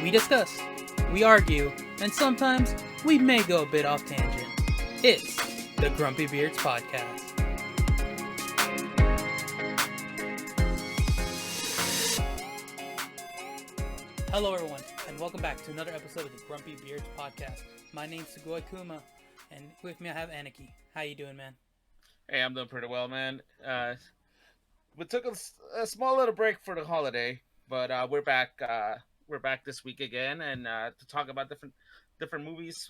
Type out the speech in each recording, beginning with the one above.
We discuss, we argue, and sometimes we may go a bit off tangent. It's the Grumpy Beards Podcast. Hello everyone, and welcome back to another episode of the Grumpy Beards Podcast. My name's Sugoi Kuma, and with me I have Aniki. How you doing, man? Hey, I'm doing pretty well, man. We took a small little break for the holiday, but we're back. We're back this week again, and to talk about different movies.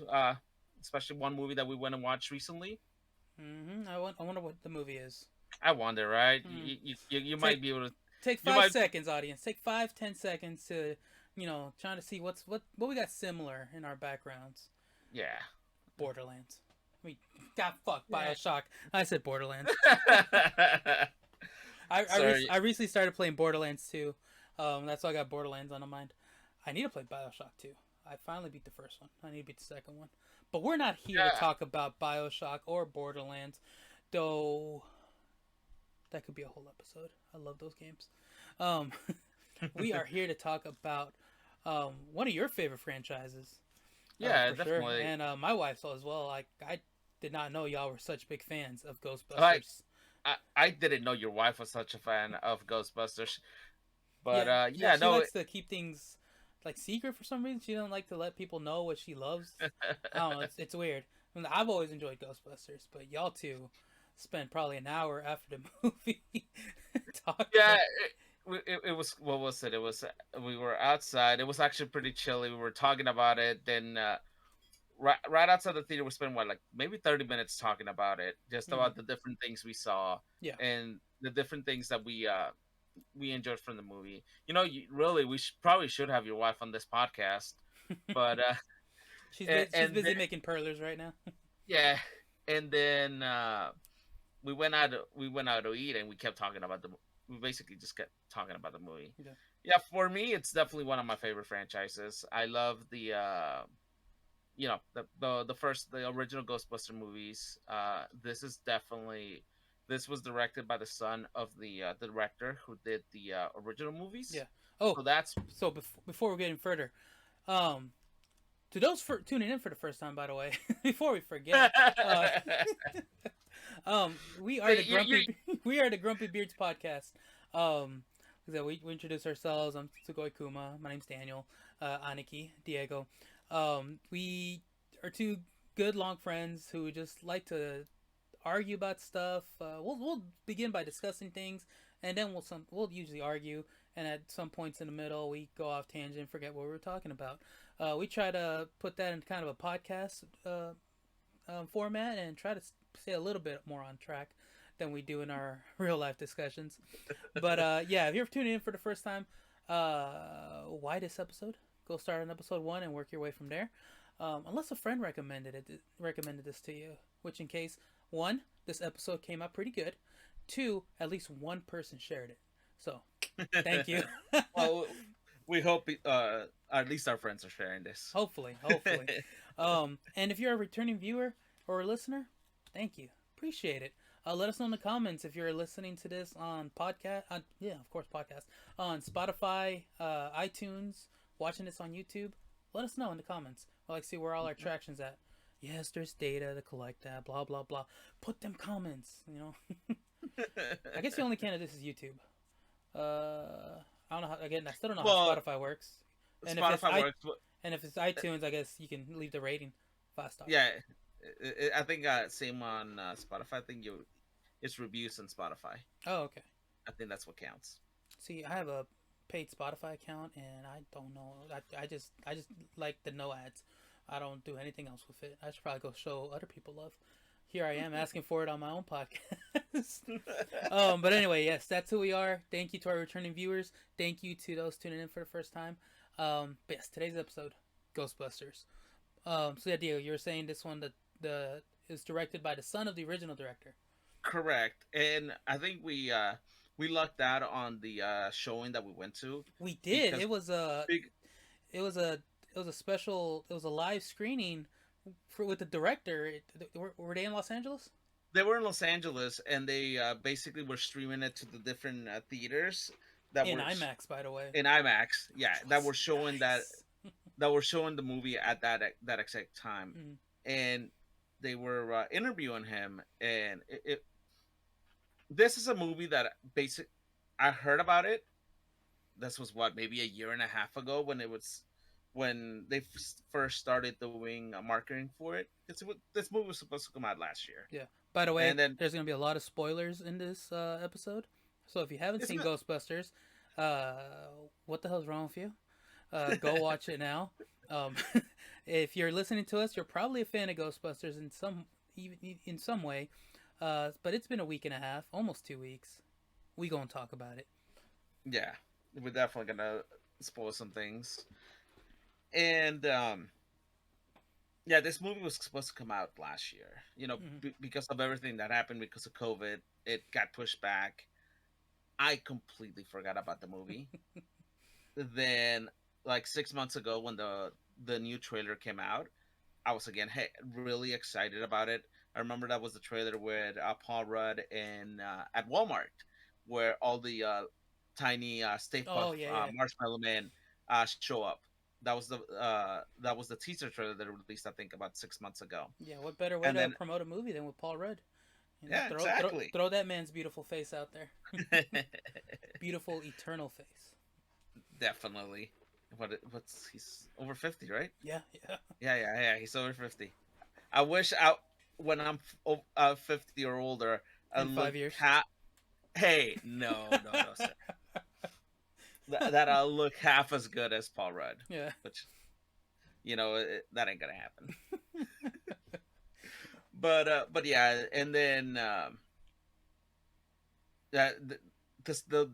Especially one movie that we went and watched recently. I wonder what the movie is. I wonder, right? You might be able to take 5 seconds, audience. Take 5-10 seconds to, trying to see what we got similar in our backgrounds. Yeah. Borderlands. Bioshock. I said Borderlands. I recently started playing Borderlands 2. That's why I got Borderlands on my mind. I need to play Bioshock 2. I finally beat the first one. I need to beat the second one. But we're not here to talk about Bioshock or Borderlands, though that could be a whole episode. I love those games. We are here to talk about one of your favorite franchises. Yeah, definitely. Sure. And my wife saw as well. I did not know y'all were such big fans of Ghostbusters. I didn't know your wife was such a fan of Ghostbusters. But she likes to keep things secret for some reason. She doesn't like to let people know what she loves. I don't know. It's weird. I mean, I've always enjoyed Ghostbusters, but y'all two spent probably an hour after the movie talking. Yeah. It was, what was it? It was, we were outside. It was actually pretty chilly. We were talking about it. Then right outside the theater, we spent maybe 30 minutes talking about it, just about the different things we saw, and the different things that we enjoyed from the movie. We probably should have your wife on this podcast, but she's busy making perlers right now. Yeah, and then we went out to eat, and we kept talking about we basically just kept talking about the movie. Yeah, for me, it's definitely one of my favorite franchises. I love the the original Ghostbuster movies. This was directed by the son of the director who did the original movies. Yeah. So before we're getting further, to those tuning in for the first time, by the way, before we forget, we are the Grumpy Beards Podcast. We introduce ourselves. I'm Sugoi Kuma. My name's Daniel. Aniki, Diego. We are two good long friends who just like to argue about stuff. We'll begin by discussing things, and then we'll usually argue, and at some points in the middle we go off tangent and forget what we were talking about. We try to put that in kind of a podcast format and try to stay a little bit more on track than we do in our real life discussions. But if you're tuning in for the first time, why this episode? Go start on episode 1 and work your way from there. Unless a friend recommended this to you, which in case 1, this episode came out pretty good. 2, at least one person shared it. So, thank you. Well, we hope at least our friends are sharing this. Hopefully. And if you're a returning viewer or a listener, thank you. Appreciate it. Let us know in the comments if you're listening to this on podcast. Podcast. On Spotify, iTunes, watching this on YouTube. Let us know in the comments. I like to see where all our traction's at. Yes, there's data to collect that, blah, blah, blah. Put them comments, I guess the only candidate is YouTube. I don't know I still don't know how Spotify works. And if it's iTunes, I guess you can leave the rating 5 stars. Yeah, I think same on Spotify. I think it's reviews on Spotify. Oh, okay. I think that's what counts. See, I have a paid Spotify account, and I don't know. I just like the no ads. I don't do anything else with it. I should probably go show other people love. Here I am asking for it on my own podcast. But anyway, yes, that's who we are. Thank you to our returning viewers. Thank you to those tuning in for the first time. But yes, today's episode, Ghostbusters. Diego, you were saying this one is directed by the son of the original director. Correct, and I think we lucked out on the showing that we went to. We did. It was a special. It was a live screening with the director. Were they in Los Angeles? They were in Los Angeles, and they basically were streaming it to the different theaters in IMAX, by the way. In IMAX, yeah, that were showing nice. that were showing the movie at that exact time, Mm-hmm. and they were interviewing him, and this is a movie that basic I heard about it. This was what, maybe a year and a half ago, when they first started doing marketing for it. This movie was supposed to come out last year, Yeah. By the way, and then there's gonna be a lot of spoilers in this episode, so if you haven't it's seen not. Ghostbusters, uh, what the hell's wrong with you? Go watch it now. Um, if you're listening to us, you're probably a fan of Ghostbusters in some even in some way. But it's been a week and a half, almost 2 weeks. We gonna talk about it. Yeah, we're definitely gonna spoil some things, and yeah, this movie was supposed to come out last year. Mm-hmm. Because of everything that happened because of COVID, it got pushed back. I completely forgot about the movie. Then, like 6 months ago, when the new trailer came out, I was again really excited about it. I remember that was the trailer with Paul Rudd in at Walmart, where all the tiny Stay Oh Puft yeah, yeah, Marshmallow Man show up. That was the teaser trailer that released, I think, about 6 months ago. yeah. What better way And to then, promote a movie than with Paul Rudd? You know, yeah, exactly. throw that man's beautiful face out there. Beautiful eternal face. Definitely. What's he's over 50, right? Yeah, yeah. Yeah. He's over 50. I wish when I'm 50 or older, I In look 5 years. Hey, no, sir. That I'll look half as good as Paul Rudd, Yeah. which that ain't gonna happen. But yeah, and then that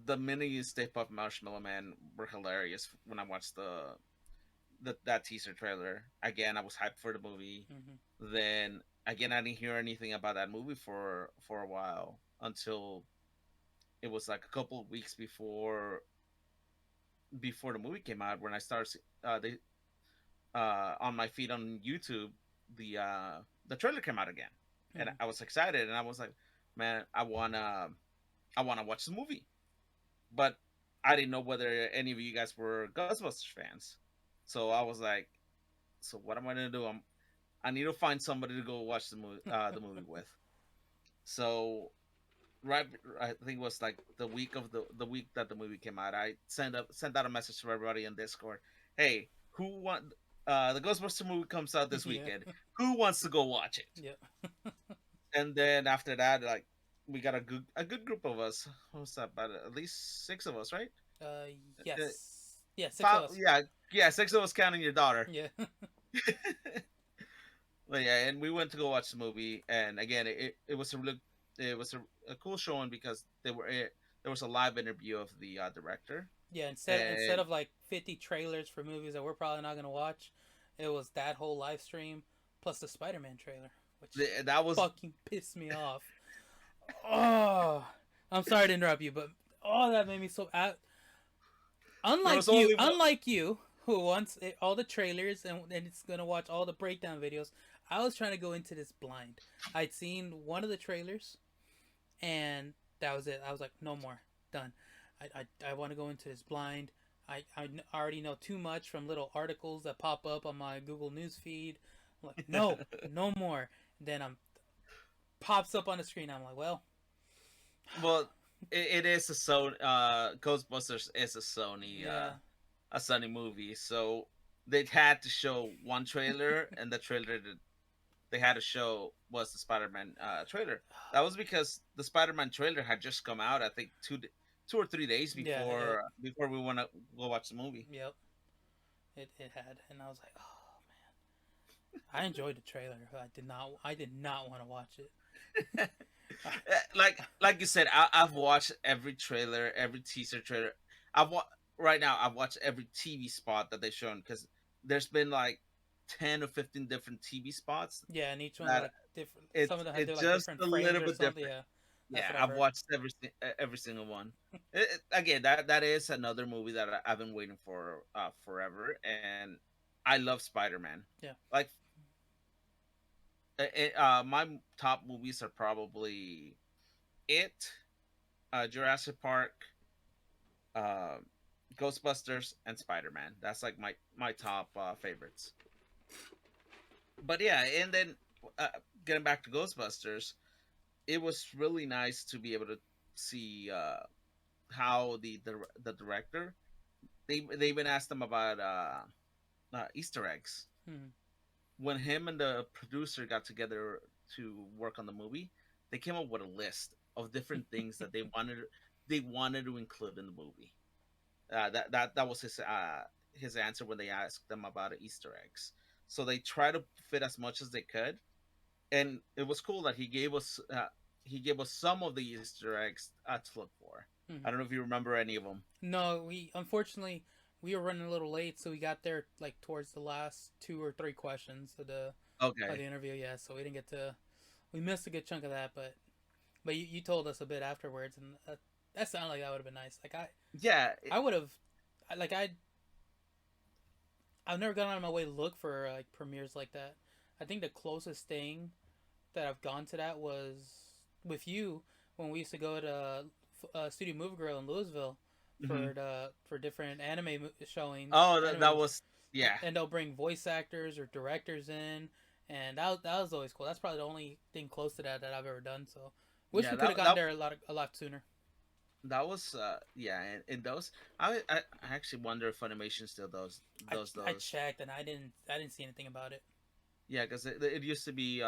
the mini Stay Puft Marshmallow Man were hilarious when I watched that teaser trailer. Again, I was hyped for the movie. Mm-hmm. Then again, I didn't hear anything about that movie for a while, until it was like a couple of weeks before the movie came out, when I started they on my feed on YouTube, the trailer came out again, and Mm-hmm. I was excited, and I was like, man, I wanna watch the movie, but I didn't know whether any of you guys were Ghostbusters fans, so I was like, so what am I gonna do? I need to find somebody to go watch the movie with. So right, I think it was like the week that the movie came out. I sent out a message to everybody in Discord. Hey, who want the Ghostbuster movie comes out this Yeah. weekend? Who wants to go watch it? Yeah. And then after that, like, we got a good group of us. What's that? About at least six of us, right? Uh, Uh, yes. Yeah, six of Five, us. yeah, six of us counting your daughter. Yeah. But yeah, and we went to go watch the movie, and again, it was a cool showing, because there was a live interview of the director, Yeah. Instead and of like 50 trailers for movies that we're probably not gonna watch, it was that whole live stream plus the Spider-Man trailer, which that was fucking pissed me off. Oh, I'm sorry to interrupt you, but oh, that made me so. there was Unlike you, only one. who wants all the trailers and it's gonna watch all the breakdown videos. I was trying to go into this blind. I'd seen one of the trailers, and that was it. I was like, no more, done. I want to go into this blind. I already know too much from little articles that pop up on my Google News feed. I'm like, no, no more. Then pops up on the screen. I'm like, well, Well, it is a Sony. Ghostbusters is yeah, a Sony movie, so they had to show one trailer, and the trailer that they had to show was the Spider-Man trailer. That was because the Spider-Man trailer had just come out. I think 2 or 3 days yeah, it, before we want to go watch the movie. yep, it had, and I was like, oh man, I enjoyed the trailer. I did not want to watch it. Like you said, I've watched every trailer, every teaser trailer. I've wa- right now I've watched every TV spot that they've shown, because there's been like 10 or 15 different TV spots Yeah, and each one's that like different. Some it's of them had it's their like just different a frames little or bit something. different. Yeah, that's Yeah, what I've I've heard. watched every single one. Again, that is another movie that I've been waiting for forever, and I love Spider-Man. Yeah, Like, my top movies are probably It, Jurassic Park, uh, Ghostbusters, and Spider-Man. That's like my top favorites. But yeah, and then uh, getting back to Ghostbusters, it was really nice to be able to see how the director, they even asked them about Easter eggs. Hmm. When him and the producer got together to work on the movie, they came up with a list of different things that they wanted to include in the movie. That was his answer when they asked them about Easter eggs. So they try to fit as much as they could, and it was cool that he gave us some of the Easter eggs to look for. I Hmm. don't know if you remember any of them. No, we unfortunately we were running a little late, so we got there like towards the last two or three questions of the Okay. interview. Yeah, so we didn't get to. We missed a good chunk of that, but you told us a bit afterwards, and that sounded like that would have been nice. Like Yeah. I would have, like I've never gone out of my way to look for like premieres like that. I think the closest thing that I've gone to that was with you when we used to go to Studio Movie Grill in Louisville Mhm. for different showings, Oh, that, anime that movies, was yeah, and they'll bring voice actors or directors in, and that was always cool. That's probably the only thing close to that I've ever done. So, wish yeah. we could have That gotten that there a lot sooner. that was yeah, and those I actually wonder if Funimation still I does. checked and I didn't see anything about it. Yeah, because it used to be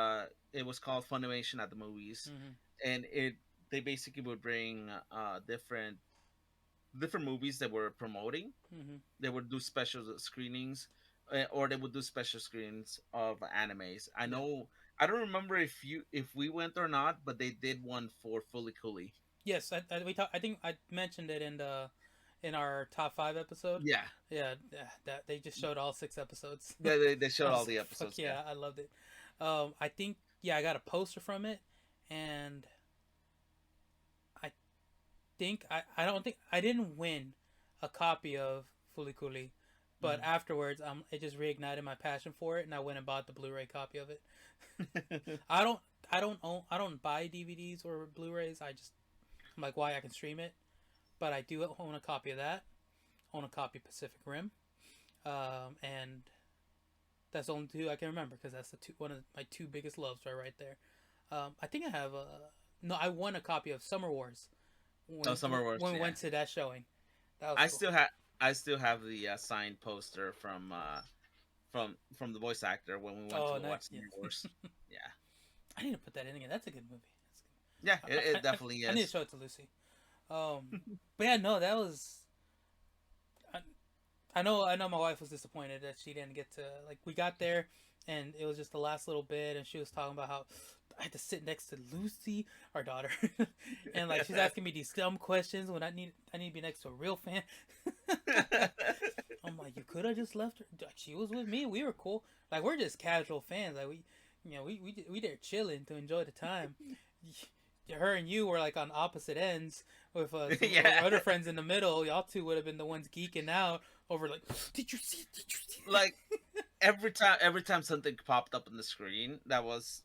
it was called Funimation at the movies, Mm-hmm. and they basically would bring different movies that were promoting. Mm-hmm. They would do special screenings, or they would do special screens of animes. I Yeah. know. I don't remember if we went or not, but they did one for Fully Cooley. Yes, I think I mentioned it in our top five episode. Yeah, Yeah, that they just showed all six episodes. they I showed all was the like, fuck episodes. Yeah. yeah, I loved it. I think yeah, I got a poster from it, and I I don't think I didn't win a copy of Fulikuli, but Mhm. afterwards, it just reignited my passion for it, and I went and bought the Blu-ray copy of it. I don't I don't buy DVDs or Blu-rays. I'm like, why? I can stream it, but I do own a copy of that. Own a copy of Pacific Rim, and that's the only two I can remember because that's one of my two biggest loves right there. I think I have a no. I won a copy of Summer Wars Oh, Summer Wars. when we Yeah, went to that showing. That was I cool. still have I still have the signed poster from the voice actor when we went to Oh, go nice. watch Yeah. Summer Wars. Yeah, I need to put that in again. That's a good movie. yeah, That's good. it definitely I need to is. show it to Lucy. But yeah, no, that was. I, I know my wife was disappointed that she didn't get to like we got there and it was just the last little bit and she was talking about how I had to sit next to Lucy, our daughter, and like she's asking me these dumb questions when I need to be next to a real fan. I'm like, you could have just left her. Like, she was with me. We were cool. Like we're just casual fans. Like we there chilling to enjoy the time. Her and you were like on opposite ends with some of our Yeah, other friends in the middle. Y'all two would have been the ones geeking out over like, did you see it? Did you see it? like every time something popped up on the screen that was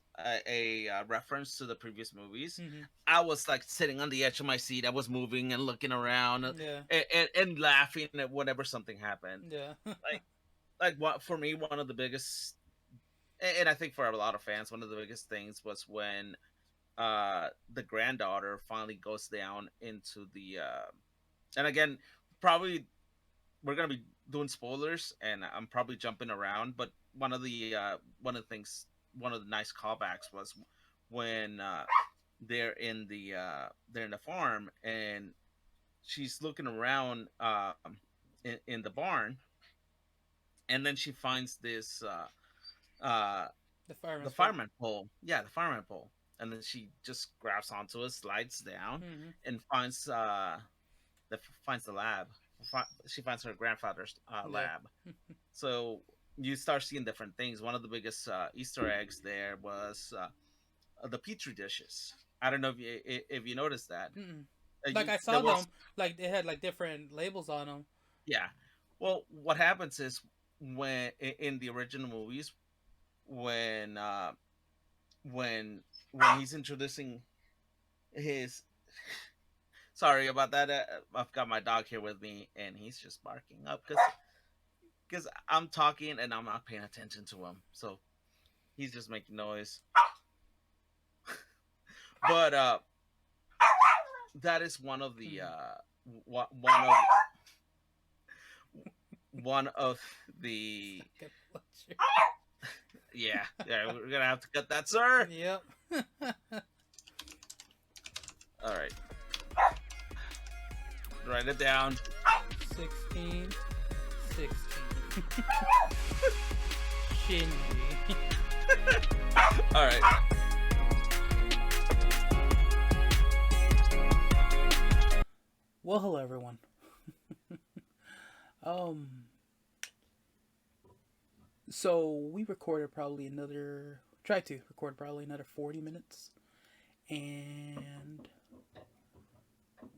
a reference to the previous movies, Mm-hmm. I was like sitting on the edge of my seat. I was moving and looking around, Yeah, and laughing at whenever something happened. yeah, Like what for me, one of the biggest, and I think for a lot of fans, one of the biggest things was when the granddaughter finally goes down into the and again, probably we're gonna be doing spoilers, and I'm probably jumping around, but one of the nice callbacks was when they're in the farm, and she's looking around in the barn, and then she finds this the the fireman's pole. fireman pole. Yeah, the fireman pole. And then she just grabs onto it, slides down, Mm-hmm. and finds the lab. She finds her grandfather's Yeah, lab. So you start seeing different things. One of the biggest Easter eggs there was the petri dishes. I don't know if you noticed that. mm-mm. Like You I there saw was them, like they had like different labels on them. Yeah. Well, what happens is in the original movies, when uh, when when he's introducing his Sorry about that. I've got my dog here with me, and he's just barking up because I'm talking and I'm not paying attention to him. So he's just making noise. But that is one of the one of the yeah, we're gonna have to cut that, sir. Yep. All right, write it down. 16. Shinji. All right. Well, hello everyone. So we tried to record probably another 40 minutes, and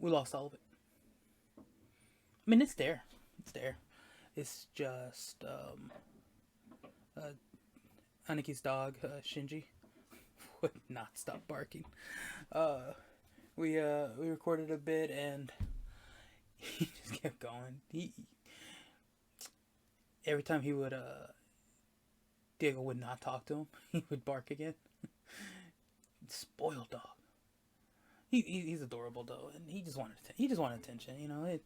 we lost all of it. I mean, it's there. It's just, Aniki's dog, Shinji, would not stop barking. We recorded a bit, and he just kept going. Every time he would, Diego would not talk to him, he would bark again. Spoiled dog. He's adorable though, and he just wanted attention. You know,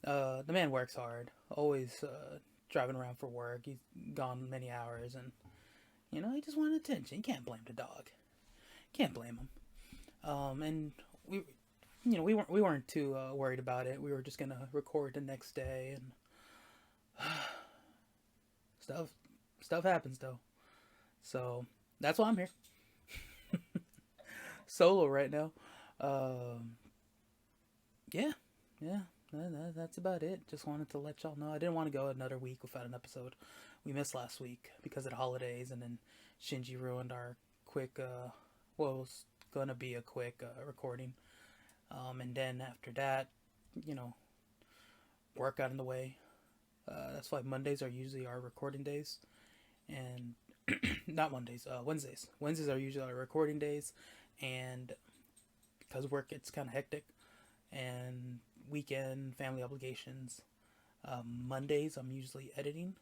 the man works hard, always driving around for work. He's gone many hours, and you know, he just wanted attention. You can't blame the dog. Can't blame him. And we weren't too worried about it. We were just gonna record the next day, and stuff happens though. So that's why I'm here, solo right now. Yeah. That's about it. Just wanted to let y'all know. I didn't want to go another week without an episode. We missed last week because of the holidays, and then Shinji ruined our quick, what was gonna be a quick recording. And then after that, you know, work got in the way. That's why Mondays are usually our recording days, and not Mondays, Wednesdays. Wednesdays are usually our recording days, and because work gets kind of hectic, and weekend family obligations. Mondays I'm usually editing,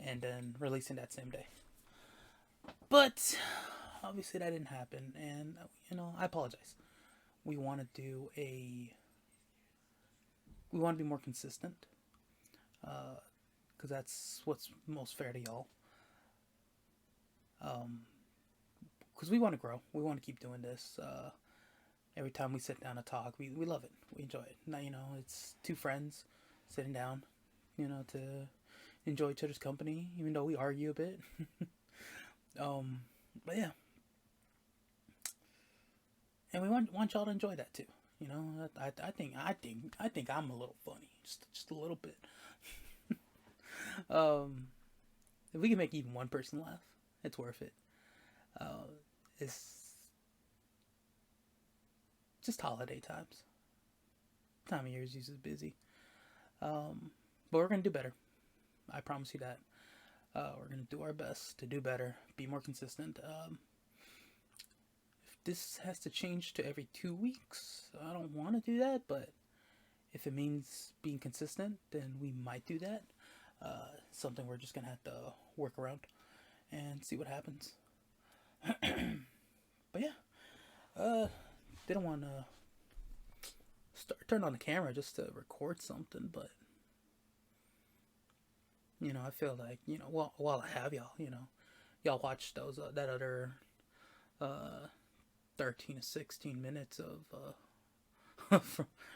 and then releasing that same day. But obviously that didn't happen, and you know, I apologize. We want to be more consistent, because that's what's most fair to y'all. Because we want to grow, we want to keep doing this. Every time we sit down to talk, we love it, we enjoy it. Now, you know, it's two friends sitting down, you know, to enjoy each other's company, even though we argue a bit. But yeah, and we want y'all to enjoy that too. You know, I think I'm a little funny, just a little bit. If we can make even one person laugh, it's worth it. It's just holiday times. Time of year is usually busy. But we're gonna do better. I promise you that. We're gonna do our best to do better, be more consistent. If this has to change to every 2 weeks, I don't want to do that, but if it means being consistent, then we might do that. Something we're just gonna have to work around and see what happens. But yeah, didn't want to turn on the camera just to record something, but you know, I feel like, you know, while I have y'all, you know, y'all watch those that other 13 to 16 minutes of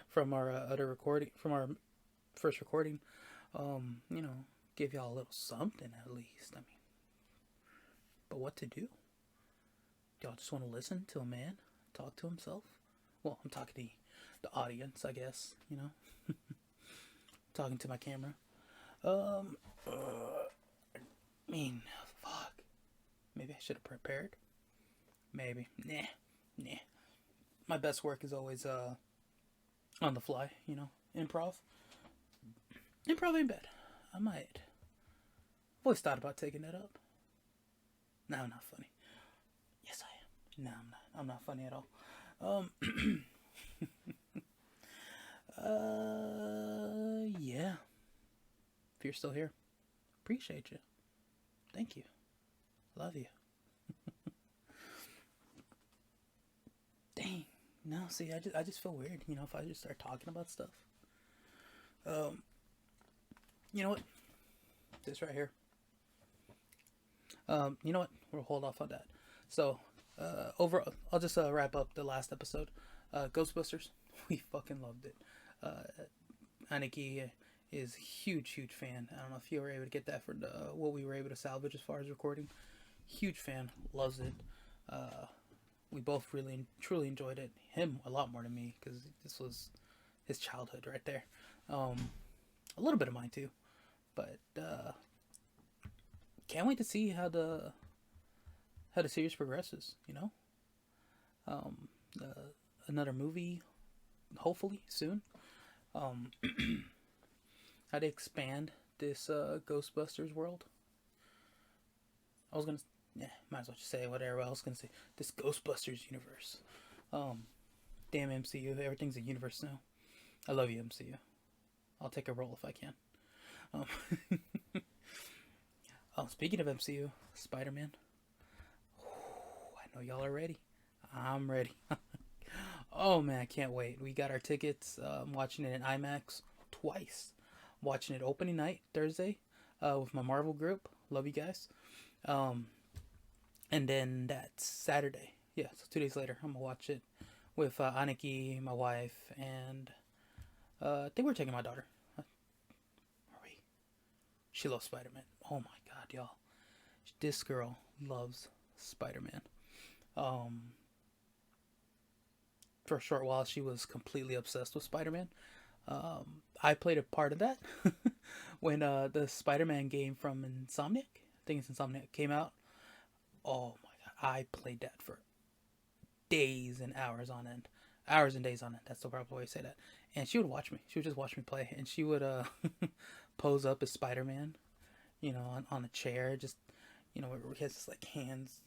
from our other recording, from our first recording, you know, give y'all a little something at least. I mean, but what to do? Y'all just want to listen to a man talk to himself? Well, I'm talking to the audience, I guess, you know. Talking to my camera. I mean, fuck. Maybe I should have prepared. Maybe. Nah. My best work is always on the fly, you know. Improv ain't bad. I might. I've always thought about taking that up. No, I'm not funny. Yes, I am. No, I'm not. I'm not funny at all. Yeah. If you're still here, appreciate you. Thank you. Love you. Dang. No, see, I just feel weird, if I just start talking about stuff. You know what? This right here. You know what? We'll hold off on that. So, I'll just wrap up the last episode. Ghostbusters, we fucking loved it. Aniki is huge fan. I don't know if you were able to get that for what we were able to salvage as far as recording. Huge fan, loves it. We both really truly enjoyed it. Him a lot more than me because this was his childhood right there. A little bit of mine too, but can't wait to see how the series progresses. Another movie, hopefully soon. How to expand this Ghostbusters world. Might as well just say whatever I was gonna say. This Ghostbusters universe. Damn MCU, everything's a universe now. I love you, MCU. I'll take a role if I can. Speaking of MCU, Spider-Man. I know y'all are ready. I'm ready. Oh man, I can't wait. We got our tickets. Watching it in IMAX twice. Watching it opening night Thursday with my Marvel group. Love you guys. And then that's Saturday. Yeah, so 2 days later, I'm gonna watch it with Aniki, my wife, and I think we're taking my daughter. Are we? She loves Spider-Man. Oh my god, y'all. This girl loves Spider-Man. For a short while, she was completely obsessed with Spider-Man. I played a part of that when the Spider-Man game from Insomniac, I think it's Insomniac, came out. Oh my god, I played that for days and hours on end. Hours and days on end. That's the proper way to say that. And she would watch me. She would just watch me play. And she would pose up as Spider-Man, on a chair. Just, where he has his, like, hands,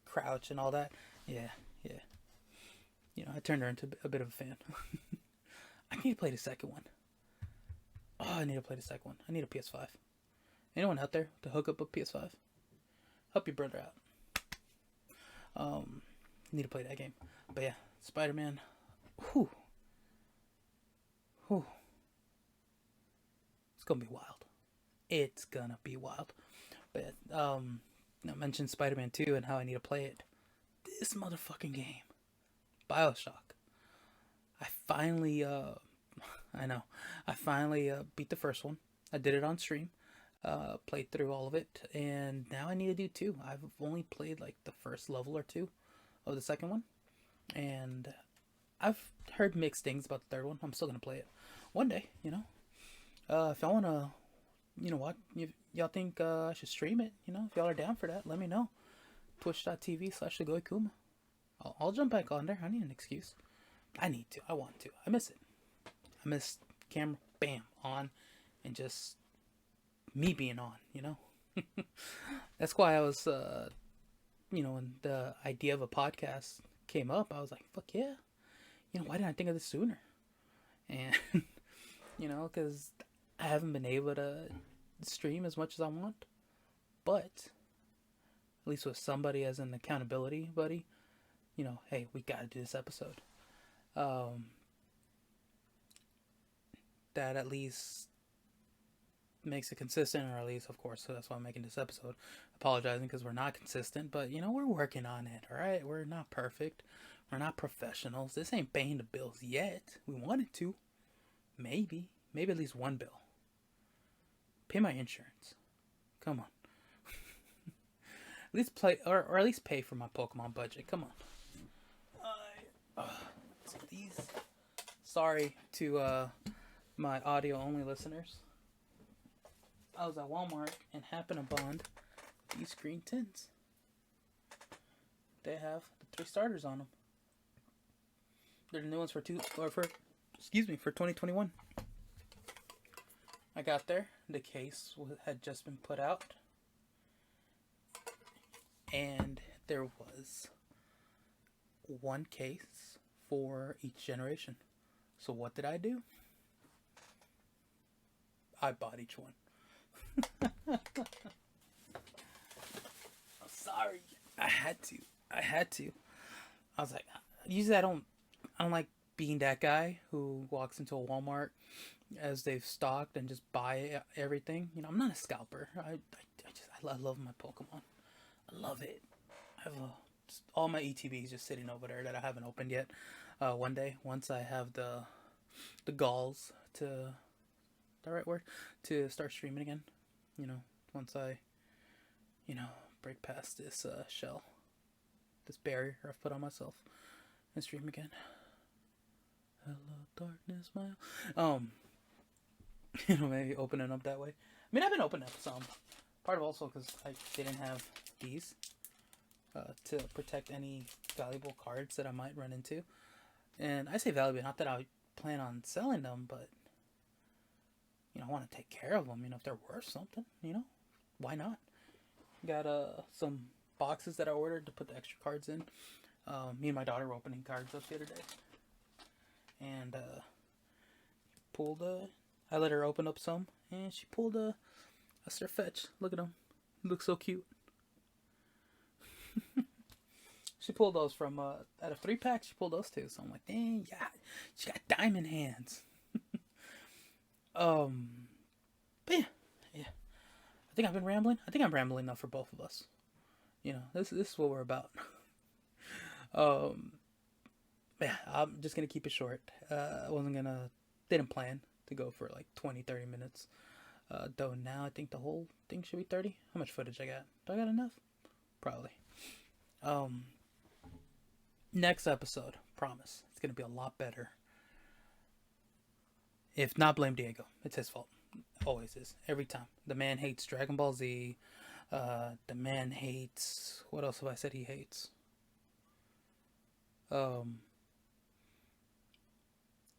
crouch and all that. Yeah. I turned her into a bit of a fan. I need to play the second one. Oh, I need to play the second one. I need a PS5. Anyone out there to hook up a PS5? Help your brother out. Need to play that game. But yeah, Spider-Man. Whew. It's gonna be wild. It's gonna be wild. But I mentioned Spider-Man 2 and how I need to play it. This motherfucking game. BioShock. I finally beat the first one. I did it on stream. Played through all of it, and now I need to do 2. I've only played like the first level or 2 of the second one, and I've heard mixed things about the third one. I'm still gonna play it one day, if y'all wanna, what, y'all think I should stream it, if y'all are down for that, let me know. Twitch.tv/thegoikuma. I'll jump back on there. I need an excuse. I need to. I want to. I miss it. I miss camera, bam, on, and just me being on, That's why I was, when the idea of a podcast came up, I was like, fuck yeah. Why didn't I think of this sooner? And, because I haven't been able to stream as much as I want. But, at least with somebody as an accountability buddy, hey, we gotta do this episode. That at least makes it consistent, or at least, of course, so that's why I'm making this episode. Apologizing because we're not consistent, but, we're working on it, alright? We're not perfect. We're not professionals. This ain't paying the bills yet. We wanted to. Maybe at least one bill. Pay my insurance. Come on. At least play, or at least pay for my Pokemon budget. Come on. So these, sorry to my audio only listeners. I was at Walmart and happened to these green tins. They have the 3 starters on them. They're the new ones for 2021. I got there. The case had just been put out, and there was one case for each generation. So what did I do? I bought each one. I'm sorry. I had to. I was like, usually I don't like being that guy who walks into a Walmart as they've stocked and just buy everything. I'm not a scalper. I love my Pokemon. I love it. I have all my ETBs just sitting over there that I haven't opened yet. One day, once I have the galls to, the right word, to start streaming again. Once I, break past this shell, this barrier I've put on myself, and stream again. Hello, darkness, my maybe opening up that way. I mean, I've been opening up some. Part of also because I didn't have these to protect any valuable cards that I might run into. And I say valuable, not that I plan on selling them, but I want to take care of them. If they're worth something, why not? Got some boxes that I ordered to put the extra cards in. Me and my daughter were opening cards up the other day, and I let her open up some, and she pulled a Surfetch. Look at him. He looks so cute. She pulled those from out of 3-pack. She pulled those 2. So I'm like, dang, yeah, she got diamond hands. But yeah. I think I've been rambling. I think I'm rambling enough for both of us. This is what we're about. Yeah, I'm just gonna keep it short. Didn't plan to go for like 20-30 minutes. Though now I think the whole thing should be 30. How much footage I got? Do I got enough? Probably. Next episode, promise, it's gonna be a lot better. If not, blame Diego. It's his fault. Always is. Every time. The man hates Dragon Ball Z. The man hates... What else have I said he hates? The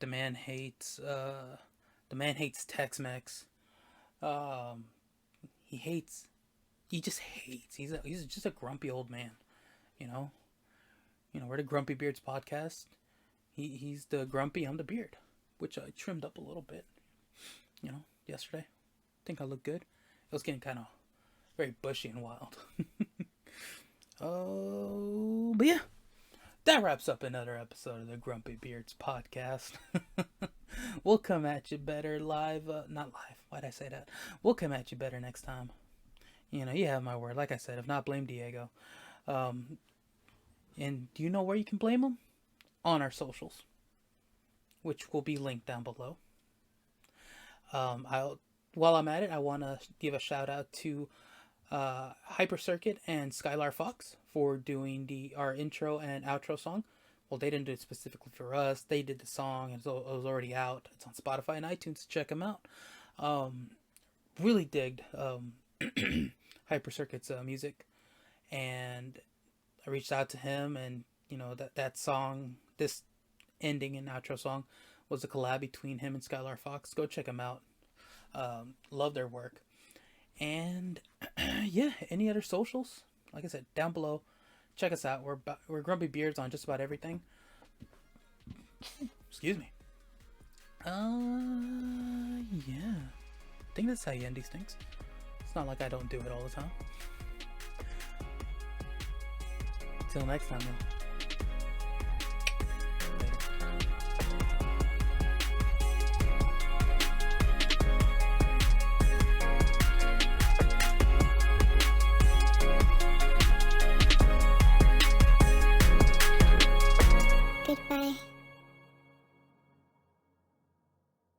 man hates Tex-Mex. He just hates. He's just a grumpy old man. We're the Grumpy Beards podcast. He's the grumpy, I'm the beard, which I trimmed up a little bit, yesterday. I think I look good. It was getting kind of very bushy and wild. But yeah, that wraps up another episode of the Grumpy Beards podcast. We'll come at you better live. Not live. Why'd I say that? We'll come at you better next time. You have my word. Like I said, if not, blame Diego. And do you know where you can blame him? On our socials, which will be linked down below. While I'm at it, I want to give a shout out to HyperCircuit and SkylarFox for doing our intro and outro song. Well, they didn't do it specifically for us. They did the song, and so it was already out. It's on Spotify and iTunes. Check them out. Really digged HyperCircuit's music, and I reached out to him, and that song, this ending and outro song, was a collab between him and SkylarFox. Go check them out. Love their work. And yeah, any other socials? Like I said, down below. Check us out. We're Grumpy Beards on just about everything. Excuse me. Yeah. I think that's how you end these things. It's not like I don't do it all the time. Till next time, man. Goodbye.